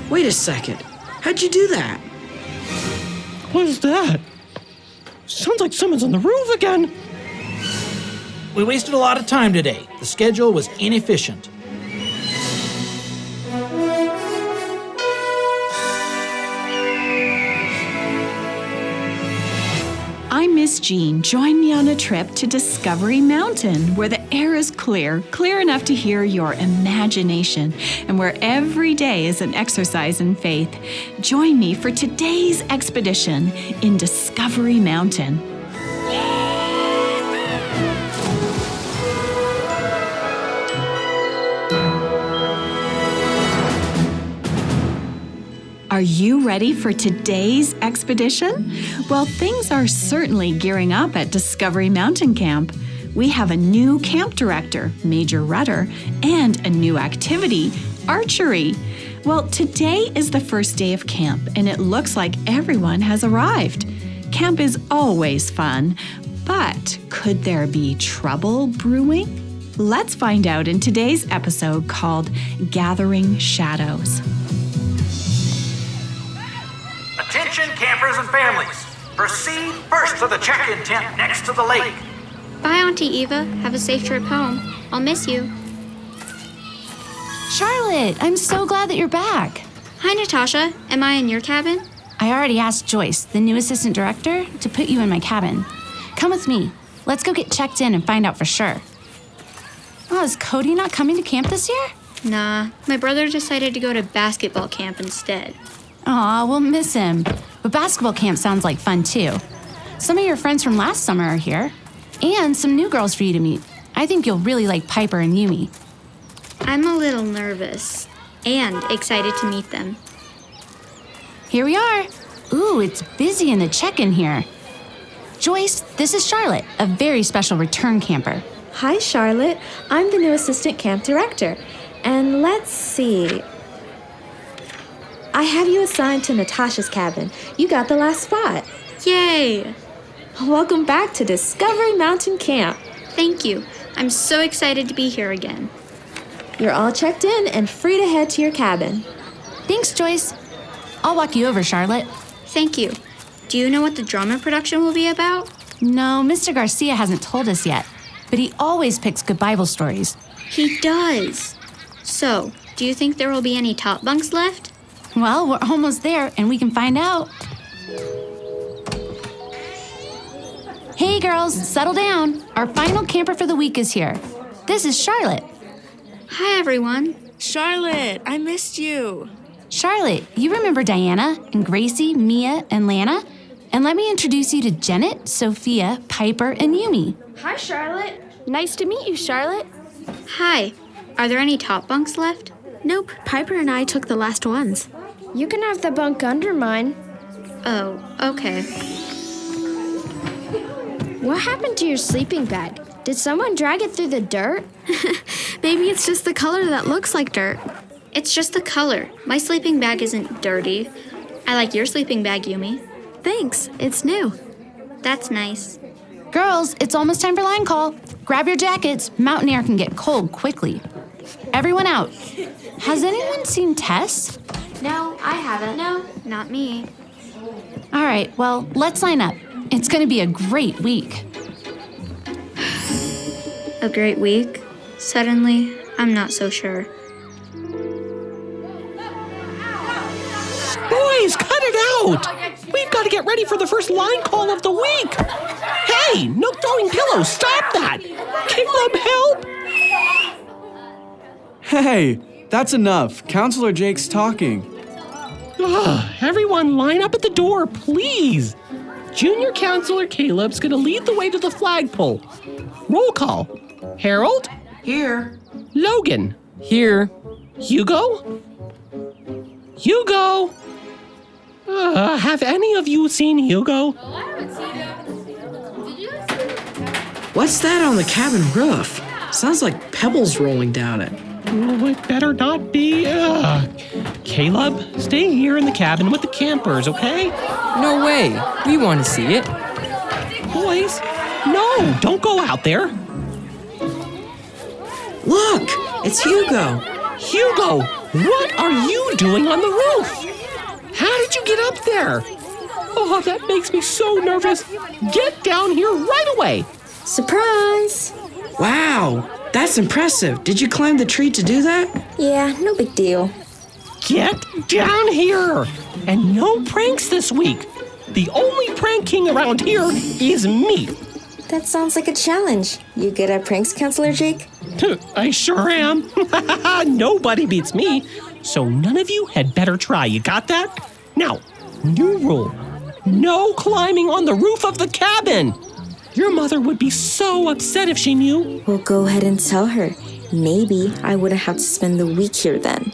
Wait a second. How'd you do that? What is that? Sounds like someone's on the roof again. We wasted a lot of time today. The schedule was inefficient. I'm Miss Jean. Join me on a trip to Discovery Mountain, where the air is clear enough to hear your imagination, and where every day is an exercise in faith. Join me for today's expedition in Discovery Mountain. Are you ready for today's expedition? Well, things are certainly gearing up at Discovery Mountain Camp. We have a new camp director, Major Ruhder, and a new activity, archery. Well, today is the first day of camp, and it looks like everyone has arrived. Camp is always fun, but could there be trouble brewing? Let's find out in today's episode called Gathering Shadows. Attention campers and families. Proceed first to the check-in tent next to the lake. Bye, Auntie Eva. Have a safe trip home. I'll miss you. Charlotte, I'm so glad that you're back. Hi, Natasha. Am I in your cabin? I already asked Joyce, the new assistant director, to put you in my cabin. Come with me. Let's go get checked in and find out for sure. Oh, is Cody not coming to camp this year? Nah, my brother decided to go to basketball camp instead. Aw, we'll miss him. But basketball camp sounds like fun too. Some of your friends from last summer are here. And some new girls for you to meet. I think you'll really like Piper and Yumi. I'm a little nervous and excited to meet them. Here we are. Ooh, it's busy in the check-in here. Joyce, this is Charlotte, a very special return camper. Hi, Charlotte. I'm the new assistant camp director. And let's see. I have you assigned to Natasha's cabin. You got the last spot. Yay! Welcome back to Discovery Mountain Camp. Thank you. I'm so excited to be here again. You're all checked in and free to head to your cabin. Thanks, Joyce. I'll walk you over, Charlotte. Thank you. Do you know what the drama production will be about? No, Mr. Garcia hasn't told us yet, but he always picks good Bible stories. He does. So, do you think there will be any top bunks left? Well, we're almost there, and we can find out. Hey, girls, settle down. Our final camper for the week is here. This is Charlotte. Hi, everyone. Charlotte, I missed you. Charlotte, you remember Diana and Gracie, Mia, and Lana? And let me introduce you to Janet, Sophia, Piper, and Yumi. Hi, Charlotte. Nice to meet you, Charlotte. Hi. Are there any top bunks left? Nope, Piper and I took the last ones. You can have the bunk under mine. Oh, okay. What happened to your sleeping bag? Did someone drag it through the dirt? Maybe it's just the color that looks like dirt. It's just the color. My sleeping bag isn't dirty. I like your sleeping bag, Yumi. Thanks, it's new. That's nice. Girls, it's almost time for line call. Grab your jackets. Mountain air can get cold quickly. Everyone out. Has anyone seen Tess? No, I haven't. No, not me. All right, well, let's line up. It's going to be a great week. A great week? Suddenly, I'm not so sure. Boys, cut it out! We've got to get ready for the first line call of the week! Hey, no throwing pillows! Stop that! Caleb, help! Hey, that's enough. Counselor Jake's talking. Everyone line up at the door, please! Junior Counselor Caleb's gonna lead the way to the flagpole. Roll call. Harold? Here. Logan? Here. Hugo? Hugo? Have any of you seen Hugo? What's that on the cabin roof? Sounds like pebbles rolling down it. Oh, it better not be. Caleb, stay here in the cabin with the campers, okay? No way. We want to see it. Boys, no, don't go out there. Look, it's Hugo. Hugo, What are you doing on the roof? How did you get up there? Oh, that makes me so nervous. Get down here right away. Surprise! Wow, that's impressive. Did you climb the tree to do that? Yeah, no big deal. Get down here. And no pranks this week. The only prank king around here is me. That sounds like a challenge. You good at pranks, Counselor Jake? I sure am. Nobody beats me. So none of you had better try. You got that? Now, new rule. No climbing on the roof of the cabin. Your mother would be so upset if she knew. Well, go ahead and tell her. Maybe I wouldn't have to spend the week here then.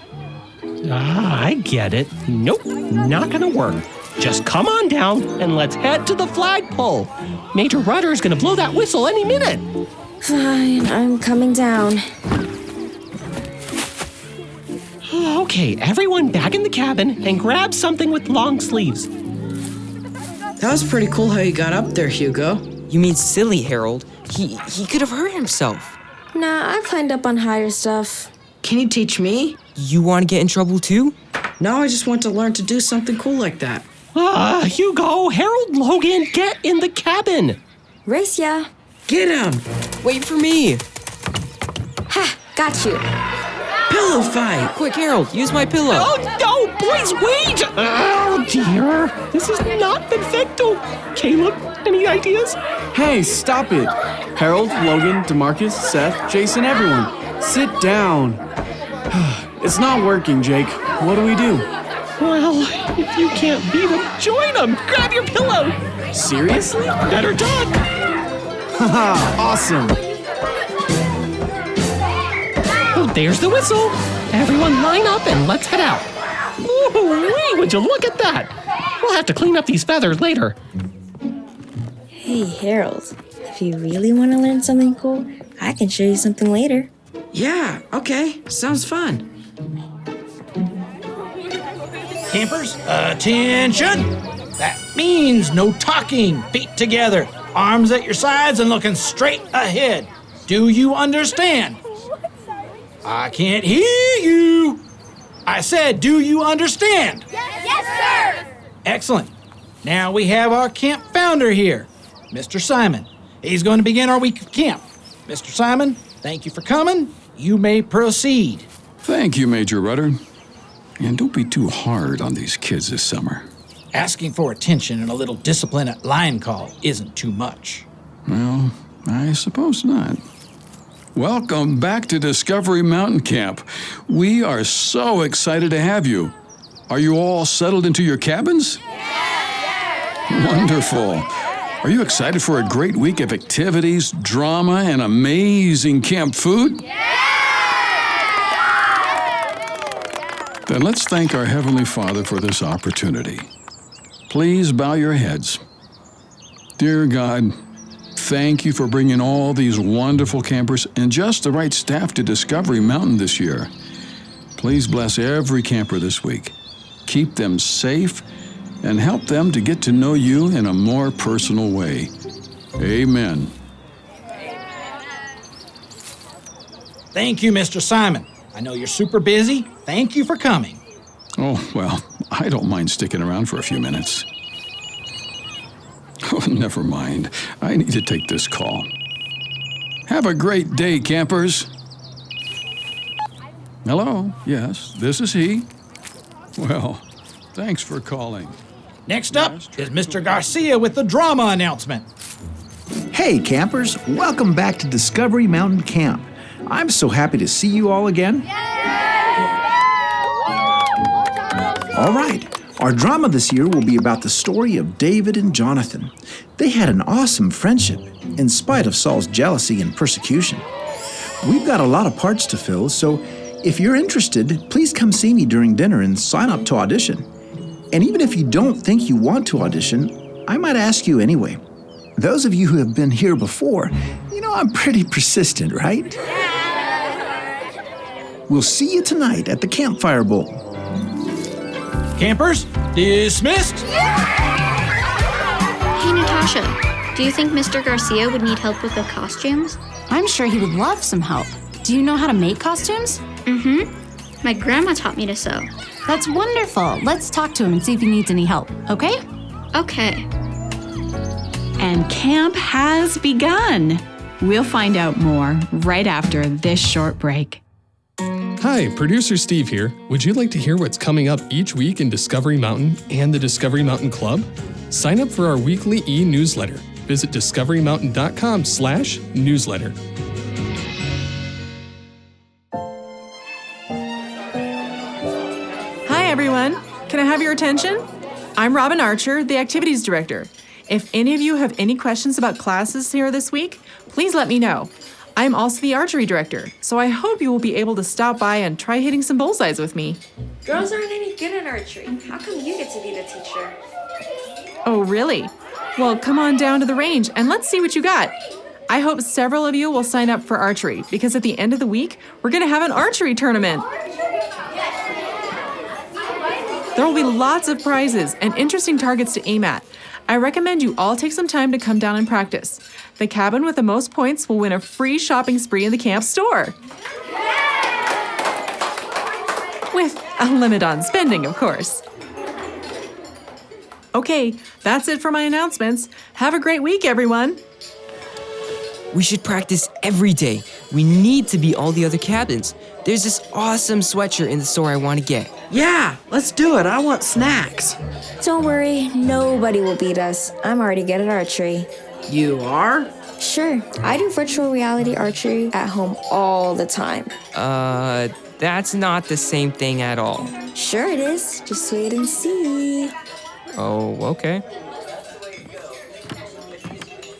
I get it. Nope, not gonna work. Just come on down and let's head to the flagpole. Major Ruhder is gonna blow that whistle any minute. Fine, I'm coming down. Okay, everyone back in the cabin and grab something with long sleeves. That was pretty cool how you got up there, Hugo. You mean silly, Harold? He could have hurt himself. Nah, I climbed up on higher stuff. Can you teach me? You want to get in trouble too? No, I just want to learn to do something cool like that. Hugo, Harold, Logan, get in the cabin. Race ya. Get him! Wait for me. Ha! Got you. Pillow fight! Quick, Harold, use my pillow. Oh, no, boys, wait! Oh, dear. This is not perfecto. Caleb, any ideas? Hey, stop it. Harold, Logan, DeMarcus, Seth, Jason, everyone. Sit down. It's not working, Jake. What do we do? Well, if you can't beat them, join them. Grab your pillow. Seriously? Better talk. Haha, awesome. Oh, there's the whistle. Everyone line up and let's head out. Ooh-wee, would you look at that? We'll have to clean up these feathers later. Hey, Harold. If you really want to learn something cool, I can show you something later. Yeah, okay. Sounds fun. Campers, attention! That means no talking. Feet together, arms at your sides, and looking straight ahead. Do you understand? I can't hear you. I said, do you understand? Yes, sir! Excellent. Now we have our camp founder here, Mr. Simon. He's going to begin our week of camp. Mr. Simon, thank you for coming. You may proceed. Thank you, Major Ruhder. And don't be too hard on these kids this summer. Asking for attention and a little discipline at line call isn't too much. Well, I suppose not. Welcome back to Discovery Mountain Camp. We are so excited to have you. Are you all settled into your cabins? Wonderful. Are you excited for a great week of activities, drama, and amazing camp food? Then let's thank our Heavenly Father for this opportunity. Please bow your heads. Dear God, thank you for bringing all these wonderful campers and just the right staff to Discovery Mountain this year. Please bless every camper this week. Keep them safe and help them to get to know you in a more personal way. Amen. Thank you, Mr. Simon. I know you're super busy. Thank you for coming. Oh, well, I don't mind sticking around for a few minutes. Oh, never mind. I need to take this call. Have a great day, campers. Hello? Yes, this is he. Well, thanks for calling. Next up is Mr. Garcia with the drama announcement. Hey, campers. Welcome back to Discovery Mountain Camp. I'm so happy to see you all again. All right. Our drama this year will be about the story of David and Jonathan. They had an awesome friendship in spite of Saul's jealousy and persecution. We've got a lot of parts to fill, so if you're interested, please come see me during dinner and sign up to audition. And even if you don't think you want to audition, I might ask you anyway. Those of you who have been here before, you know I'm pretty persistent, right? We'll see you tonight at the Campfire Bowl. Campers, dismissed. Hey, Natasha, do you think Mr. Garcia would need help with the costumes? I'm sure he would love some help. Do you know how to make costumes? Mm-hmm. My grandma taught me to sew. That's wonderful. Let's talk to him and see if he needs any help, okay? Okay. And camp has begun. We'll find out more right after this short break. Hi, producer Steve here. Would you like to hear what's coming up each week in Discovery Mountain and the Discovery Mountain Club? Sign up for our weekly e-newsletter. Visit discoverymountain.com/newsletter. Hi, everyone. Can I have your attention? I'm Robin Archer, the Activities Director. If any of you have any questions about classes here this week, please let me know. I'm also the Archery Director, so I hope you will be able to stop by and try hitting some bullseyes with me. Girls aren't any good at archery. How come you get to be the teacher? Oh, really? Well, come on down to the range and let's see what you got. I hope several of you will sign up for archery because at the end of the week, we're going to have an archery tournament. There will be lots of prizes and interesting targets to aim at. I recommend you all take some time to come down and practice. The cabin with the most points will win a free shopping spree in the camp store. With a limit on spending, of course. Okay, that's it for my announcements. Have a great week, everyone. We should practice every day. We need to beat all the other cabins. There's this awesome sweatshirt in the store I want to get. Yeah, let's do it. I want snacks. Don't worry, nobody will beat us. I'm already good at archery. You are? Sure, I do virtual reality archery at home all the time. That's not the same thing at all. Sure it is. Just wait and see. Oh, okay.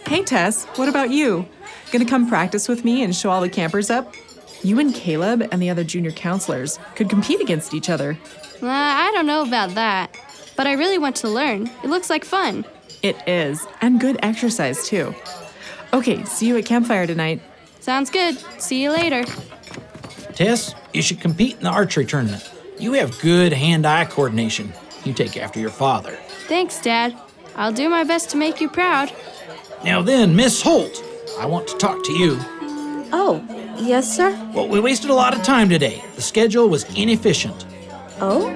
Hey, Tess, what about you? Gonna come practice with me and show all the campers up? You and Caleb and the other junior counselors could compete against each other. I don't know about that, but I really want to learn. It looks like fun. It is, and good exercise, too. Okay, see you at campfire tonight. Sounds good. See you later. Tess, you should compete in the archery tournament. You have good hand-eye coordination. You take after your father. Thanks, Dad. I'll do my best to make you proud. Now then, Miss Holt, I want to talk to you. Oh, yes, sir? Well, we wasted a lot of time today. The schedule was inefficient. Oh?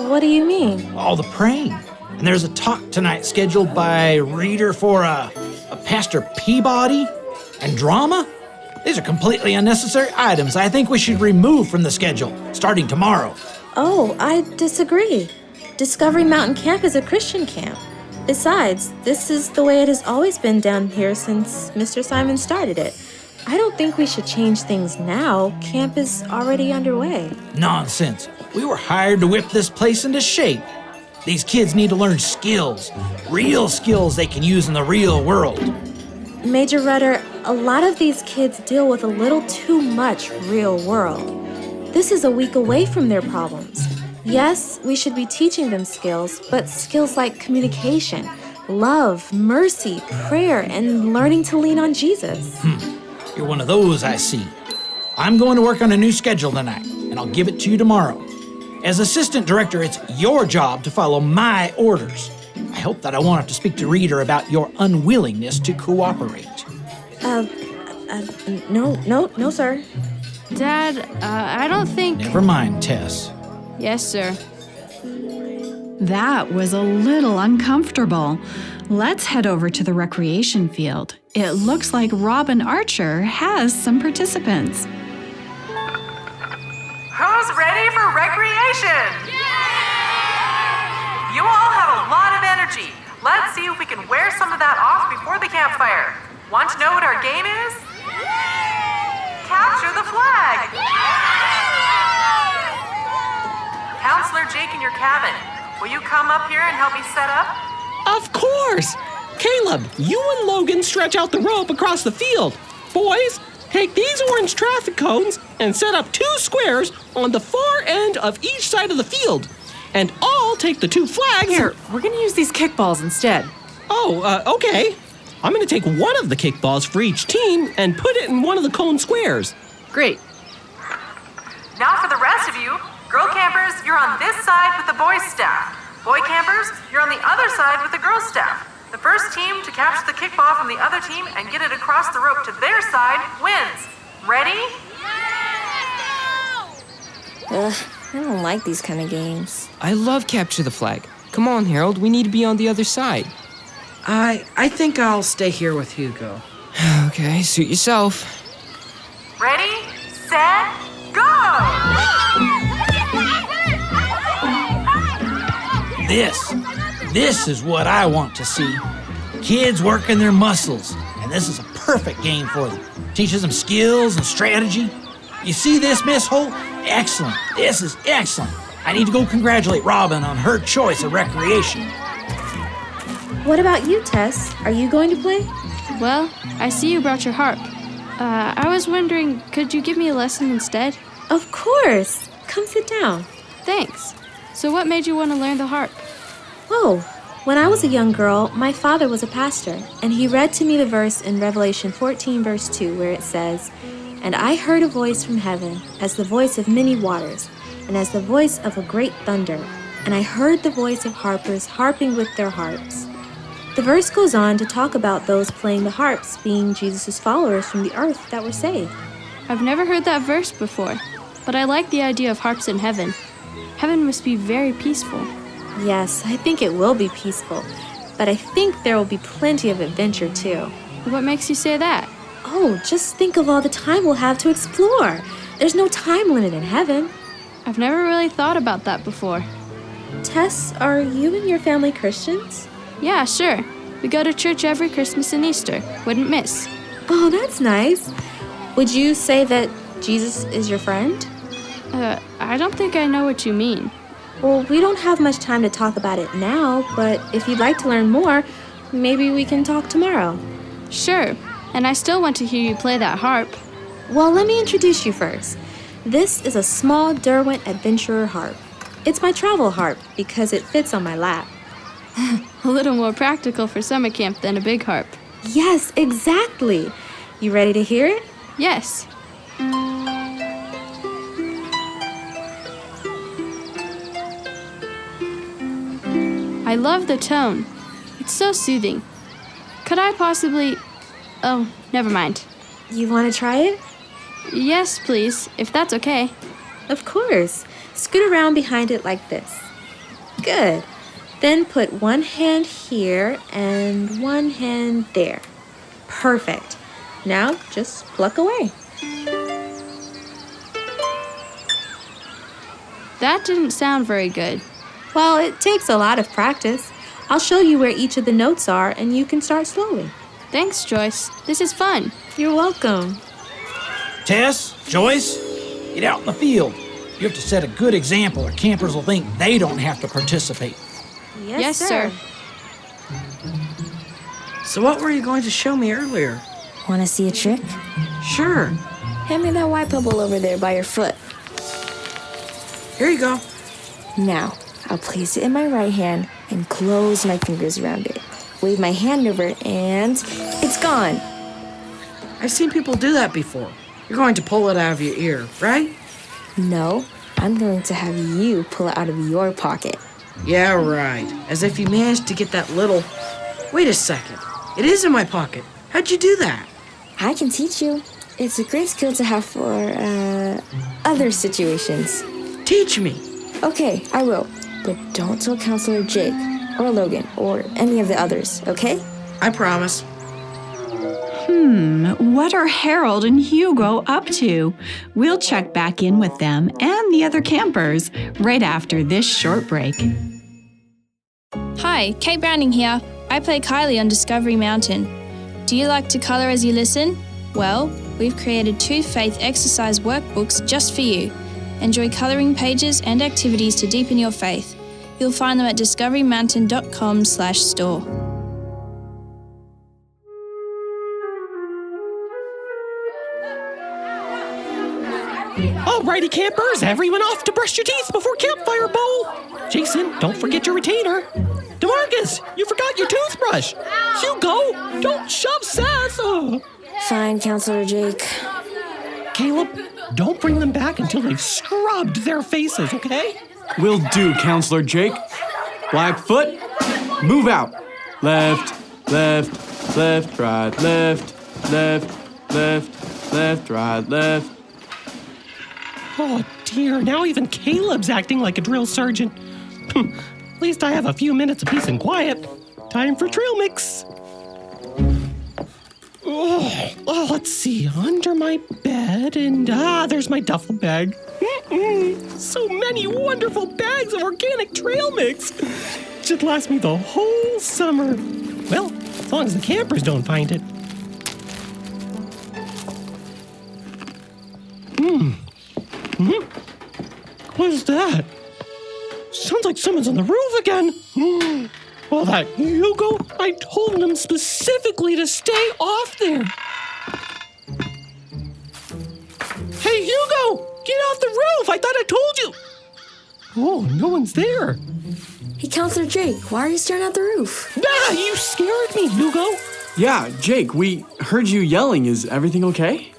What do you mean? All the praying. And there's a talk tonight scheduled by reader for a Pastor Peabody and drama. These are completely unnecessary items I think we should remove from the schedule starting tomorrow. Oh, I disagree. Discovery Mountain Camp is a Christian camp. Besides, this is the way it has always been down here since Mr. Simon started it. I don't think we should change things now. Camp is already underway. Nonsense. We were hired to whip this place into shape. These kids need to learn skills, real skills they can use in the real world. Major Ruhder, a lot of these kids deal with a little too much real world. This is a week away from their problems. Yes, we should be teaching them skills, but skills like communication, love, mercy, prayer, and learning to lean on Jesus. You're one of those, I see. I'm going to work on a new schedule tonight, and I'll give it to you tomorrow. As assistant director, it's your job to follow my orders. I hope that I won't have to speak to Reader about your unwillingness to cooperate. No, sir. Dad, I don't think... Never mind, Tess. Yes, sir. That was a little uncomfortable. Let's head over to the recreation field. It looks like Robin Archer has some participants. Who's ready for recreation? You all have a lot of energy. Let's see if we can wear some of that off before the campfire. Want to know what our game is? Capture the flag! Counselor Jake in your cabin, will you come up here and help me set up? Of course! Caleb, you and Logan stretch out the rope across the field. Boys, take these orange traffic cones and set up 2 squares on the far end of each side of the field. And I'll take the 2 flags. Here, we're gonna use these kickballs instead. Oh, okay. I'm gonna take one of the kickballs for each team and put it in one of the cone squares. Great. Now for the rest of you, girl campers, you're on this side with the boys' staff. Boy campers, you're on the other side with the girls' staff. The first team to capture the kickball from the other team and get it across the rope to their side wins. Ready? Ugh, I don't like these kind of games. I love capture the flag. Come on, Harold, we need to be on the other side. I think I'll stay here with Hugo. Okay, suit yourself. Ready, set, go! This is what I want to see. Kids working their muscles, and this is a perfect game for them. Teaches them skills and strategy. You see this, Miss Holt? Excellent. This is excellent. I need to go congratulate Robin on her choice of recreation. What about you, Tess? Are you going to play? Well, I see you brought your harp. I was wondering, could you give me a lesson instead? Of course. Come sit down. Thanks. So what made you want to learn the harp? Oh, when I was a young girl, my father was a pastor, and he read to me the verse in Revelation 14, verse 2, where it says, "And I heard a voice from heaven, as the voice of many waters, and as the voice of a great thunder. And I heard the voice of harpers harping with their harps." The verse goes on to talk about those playing the harps being Jesus' followers from the earth that were saved. I've never heard that verse before, but I like the idea of harps in heaven. Heaven must be very peaceful. Yes, I think it will be peaceful, but I think there will be plenty of adventure too. What makes you say that? Oh, just think of all the time we'll have to explore. There's no time limit in heaven. I've never really thought about that before. Tess, are you and your family Christians? Yeah, sure. We go to church every Christmas and Easter. Wouldn't miss. Oh, that's nice. Would you say that Jesus is your friend? I don't think I know what you mean. Well, we don't have much time to talk about it now, but if you'd like to learn more, maybe we can talk tomorrow. Sure, and I still want to hear you play that harp. Well, let me introduce you first. This is a small Derwent Adventurer harp. It's my travel harp because it fits on my lap. A little more practical for summer camp than a big harp. Yes, exactly. You ready to hear it? Yes. I love the tone. It's so soothing. Could I possibly... Oh, never mind. You want to try it? Yes, please, if that's okay. Of course. Scoot around behind it like this. Good. Then put one hand here and one hand there. Perfect. Now just pluck away. That didn't sound very good. Well, it takes a lot of practice. I'll show you where each of the notes are and you can start slowly. Thanks, Joyce. This is fun. You're welcome. Tess, Joyce, get out in the field. You have to set a good example or campers will think they don't have to participate. Yes, sir. So what were you going to show me earlier? Want to see a trick? Sure. Hand me that white pebble over there by your foot. Here you go. Now, I'll place it in my right hand and close my fingers around it. Wave my hand over it and it's gone. I've seen people do that before. You're going to pull it out of your ear, right? No, I'm going to have you pull it out of your pocket. Yeah, right. As if you managed to get that little... Wait a second. It is in my pocket. How'd you do that? I can teach you. It's a great skill to have for, other situations. Teach me. Okay, I will. But don't tell Counselor Jake or Logan or any of the others, okay? I promise. What are Harold and Hugo up to? We'll check back in with them and the other campers right after this short break. Hi, Kate Browning here. I play Kylie on Discovery Mountain. Do you like to color as you listen? Well, we've created 2 faith exercise workbooks just for you. Enjoy coloring pages and activities to deepen your faith. You'll find them at discoverymountain.com/store. Alrighty, campers, everyone off to brush your teeth before campfire bowl. Jason, don't forget your retainer. DeMarcus, you forgot your toothbrush. Hugo, don't shove Seth. Fine, Counselor Jake. Caleb, don't bring them back until they've scrubbed their faces, okay? Will do, Counselor Jake. Blackfoot, move out. Left, left, left, right, left, left, left, left, right, left. Oh dear, now even Caleb's acting like a drill sergeant. At least I have a few minutes of peace and quiet. Time for trail mix. Oh, let's see, under my bed, and there's my duffel bag. So many wonderful bags of organic trail mix. Should last me the whole summer. Well, as long as the campers don't find it. What is that? Sounds like someone's on the roof again. Well, that Hugo, I told him specifically to stay off there. Hey, Hugo, get off the roof. I thought I told you. Oh, no one's there. Hey, Counselor Jake, why are you staring at the roof? You scared me, Hugo. Yeah, Jake, we heard you yelling. Is everything okay?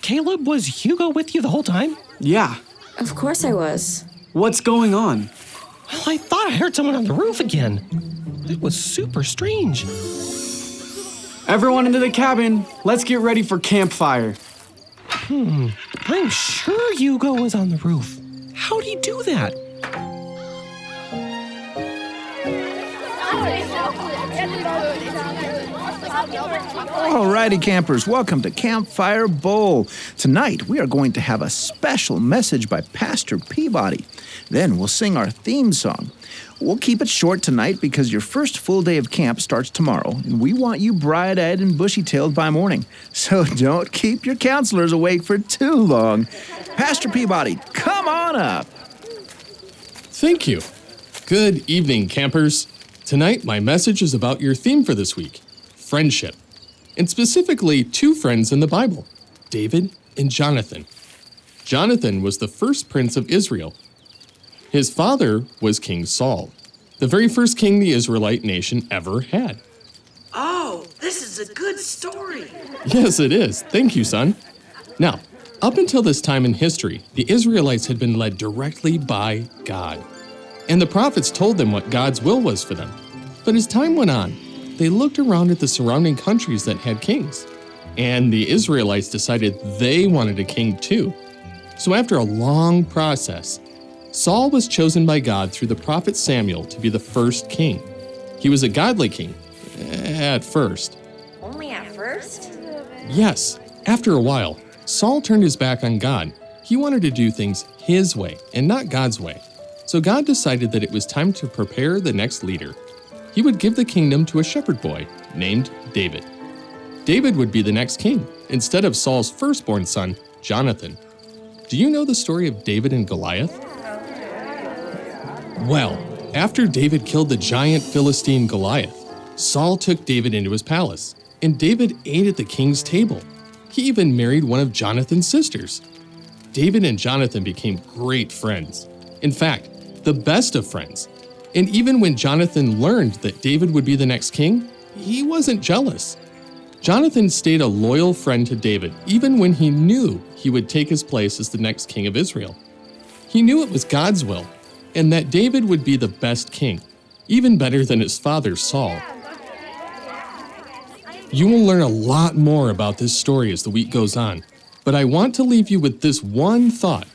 Caleb, was Hugo with you the whole time? Yeah. Of course I was. What's going on? Well, I thought I heard someone on the roof again. It was super strange. Everyone into the cabin. Let's get ready for campfire. I'm sure Hugo was on the roof. How'd he do that? Alrighty, campers, welcome to Campfire Bowl. Tonight, we are going to have a special message by Pastor Peabody. Then we'll sing our theme song. We'll keep it short tonight because your first full day of camp starts tomorrow, and we want you bright-eyed and bushy-tailed by morning. So don't keep your counselors awake for too long. Pastor Peabody, come on up. Thank you. Good evening, campers. Tonight, my message is about your theme for this week, friendship, and specifically two friends in the Bible, David and Jonathan. Jonathan was the first prince of Israel. His father was King Saul, the very first king the Israelite nation ever had. Oh, this is a good story. Yes, it is. Thank you, son. Now, up until this time in history, the Israelites had been led directly by God. And the prophets told them what God's will was for them. But as time went on, they looked around at the surrounding countries that had kings. And the Israelites decided they wanted a king too. So after a long process, Saul was chosen by God through the prophet Samuel to be the first king. He was a godly king, at first. Only at first? Yes, after a while, Saul turned his back on God. He wanted to do things his way and not God's way. So God decided that it was time to prepare the next leader. He would give the kingdom to a shepherd boy named David. David would be the next king, instead of Saul's firstborn son, Jonathan. Do you know the story of David and Goliath? Well, after David killed the giant Philistine Goliath, Saul took David into his palace, and David ate at the king's table. He even married one of Jonathan's sisters. David and Jonathan became great friends. In fact, the best of friends. And even when Jonathan learned that David would be the next king, he wasn't jealous. Jonathan stayed a loyal friend to David, even when he knew he would take his place as the next king of Israel. He knew it was God's will, and that David would be the best king, even better than his father Saul. You will learn a lot more about this story as the week goes on, but I want to leave you with this one thought.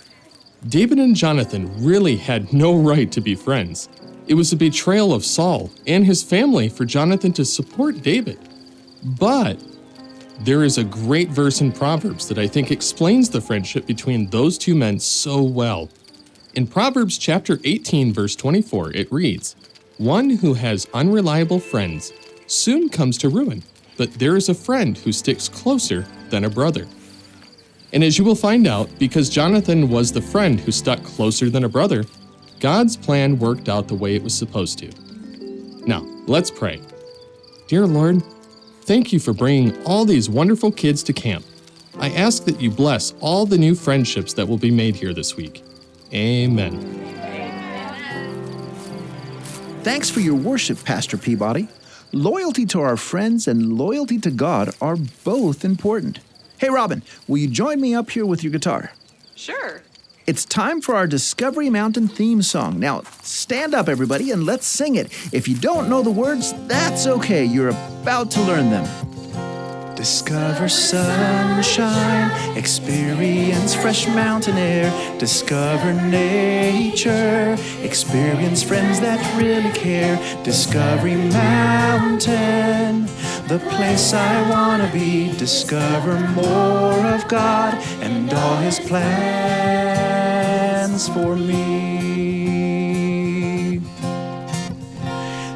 David and Jonathan really had no right to be friends. It was a betrayal of Saul and his family for Jonathan to support David. But there is a great verse in Proverbs that I think explains the friendship between those two men so well. In Proverbs chapter 18, verse 24, it reads, "One who has unreliable friends soon comes to ruin, but there is a friend who sticks closer than a brother." And as you will find out, because Jonathan was the friend who stuck closer than a brother, God's plan worked out the way it was supposed to. Now, let's pray. Dear Lord, thank you for bringing all these wonderful kids to camp. I ask that you bless all the new friendships that will be made here this week. Amen. Thanks for your worship, Pastor Peabody. Loyalty to our friends and loyalty to God are both important. Hey, Robin, will you join me up here with your guitar? Sure. It's time for our Discovery Mountain theme song. Now, stand up, everybody, and let's sing it. If you don't know the words, that's okay. You're about to learn them. Discover sunshine, experience fresh mountain air, discover nature, experience friends that really care. Discovery Mountain, the place I wanna be. Discover more of God and all His plans for me.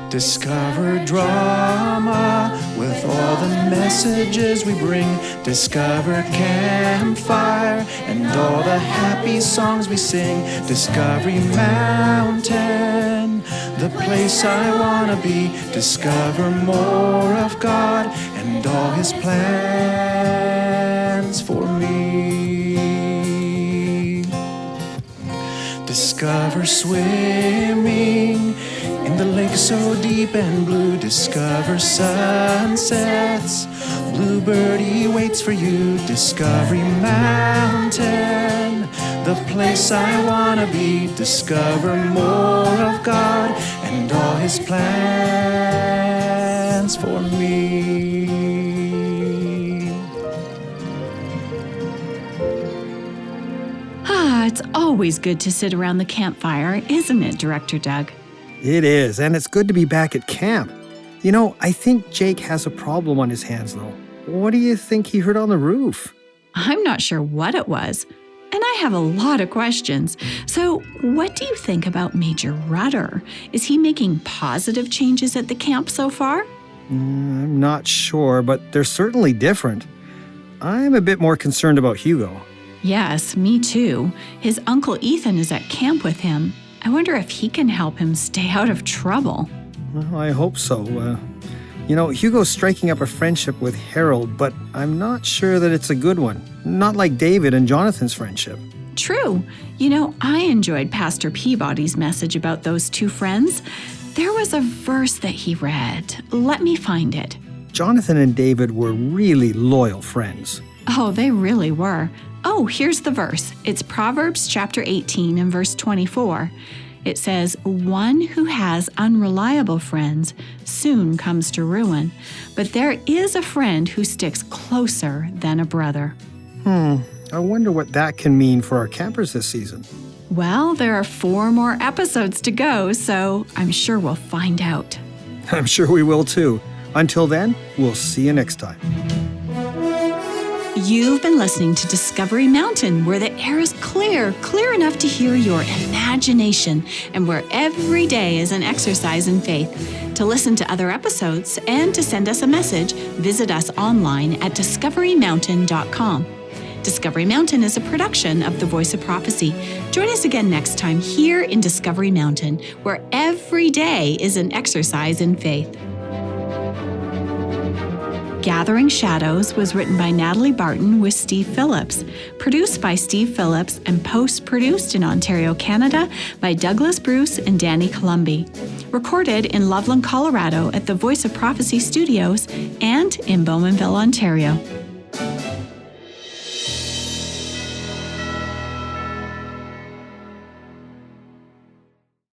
Discover drama with all the messages we bring. Discover campfire and all the happy songs we sing. Discovery Mountain, the place I wanna be. Discover more of God and all His plans for me. Discover swimming in the lake so deep and blue. Discover sunsets, Bluebirdie waits for you. Discovery Mountain, the place I wanna be. Discover more of God and all His plans for me. It's always good to sit around the campfire, isn't it, Director Doug? It is, and it's good to be back at camp. You know, I think Jake has a problem on his hands, though. What do you think he heard on the roof? I'm not sure what it was, and I have a lot of questions. So, what do you think about Major Ruhder? Is he making positive changes at the camp so far? I'm not sure, but they're certainly different. I'm a bit more concerned about Hugo. Yes, me too. His uncle Ethan is at camp with him. I wonder if he can help him stay out of trouble. Well, I hope so. You know, Hugo's striking up a friendship with Harold, but I'm not sure that it's a good one. Not like David and Jonathan's friendship. True. You know, I enjoyed Pastor Peabody's message about those two friends. There was a verse that he read. Let me find it. Jonathan and David were really loyal friends. Oh, they really were. Oh, here's the verse. It's Proverbs chapter 18 and verse 24. It says, "One who has unreliable friends soon comes to ruin, but there is a friend who sticks closer than a brother." I wonder what that can mean for our campers this season. Well, there are 4 more episodes to go, so I'm sure we'll find out. I'm sure we will too. Until then, we'll see you next time. You've been listening to Discovery Mountain, where the air is clear enough to hear your imagination, and where every day is an exercise in faith. To listen to other episodes and to send us a message, visit us online at discoverymountain.com. Discovery Mountain is a production of The Voice of Prophecy. Join us again next time here in Discovery Mountain, where every day is an exercise in faith. Gathering Shadows was written by Natalie Barton with Steve Phillips, produced by Steve Phillips, and post-produced in Ontario, Canada by Douglas Bruce and Danny Columbi. Recorded in Loveland, Colorado at the Voice of Prophecy Studios and in Bowmanville, Ontario.